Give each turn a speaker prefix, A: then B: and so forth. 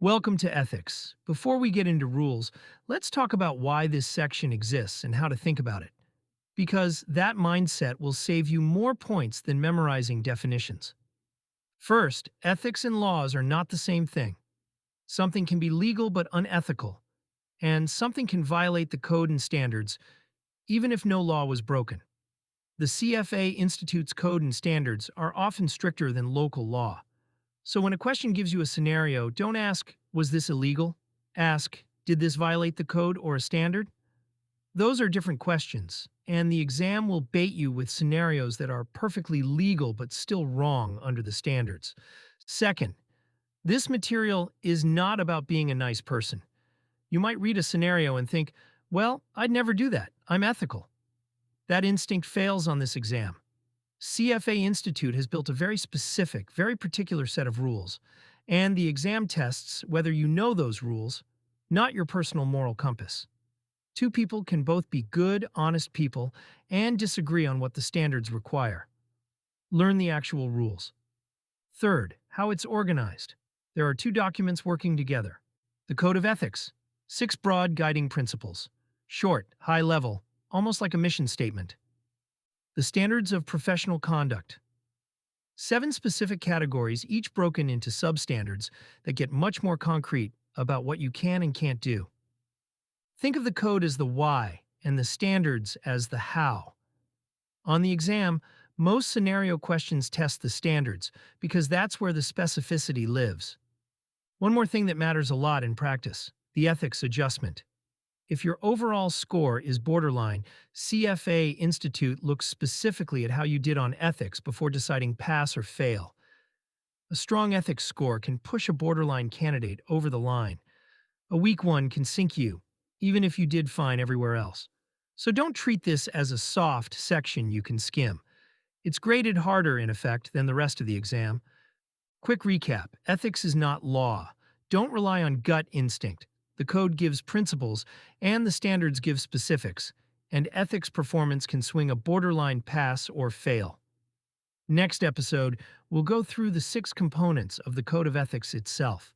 A: Welcome to Ethics. Before we get into rules, let's talk about why this section exists and how to think about it. Because that mindset will save you more points than memorizing definitions. First, ethics and laws are not the same thing. Something can be legal but unethical, and something can violate the code and standards, even if no law was broken. The CFA Institute's code and standards are often stricter than local law. So when a question gives you a scenario, don't ask, was this illegal? Ask, did this violate the code or a standard? Those are different questions, and the exam will bait you with scenarios that are perfectly legal but still wrong under the standards. Second, this material is not about being a nice person. You might read a scenario and think, well, I'd never do that. I'm ethical. That instinct fails on this exam. CFA Institute has built a very specific, very particular set of rules, and the exam tests whether you know those rules, not your personal moral compass. Two people can both be good, honest people and disagree on what the standards require. Learn the actual rules. Third, how it's organized. There are two documents working together. The Code of Ethics, 6 broad guiding principles. Short, high level, almost like a mission statement. The Standards of Professional Conduct. 7 specific categories, each broken into substandards that get much more concrete about what you can and can't do. Think of the code as the why and the standards as the how. On the exam, most scenario questions test the standards because that's where the specificity lives. One more thing that matters a lot in practice, the ethics adjustment. If your overall score is borderline, CFA Institute looks specifically at how you did on ethics before deciding pass or fail. A strong ethics score can push a borderline candidate over the line. A weak one can sink you, even if you did fine everywhere else. So don't treat this as a soft section you can skim. It's graded harder, in effect, than the rest of the exam. Quick recap: ethics is not law. Don't rely on gut instinct. The code gives principles, and the standards give specifics, and ethics performance can swing a borderline pass or fail. Next episode, we'll go through the 6 components of the Code of Ethics itself.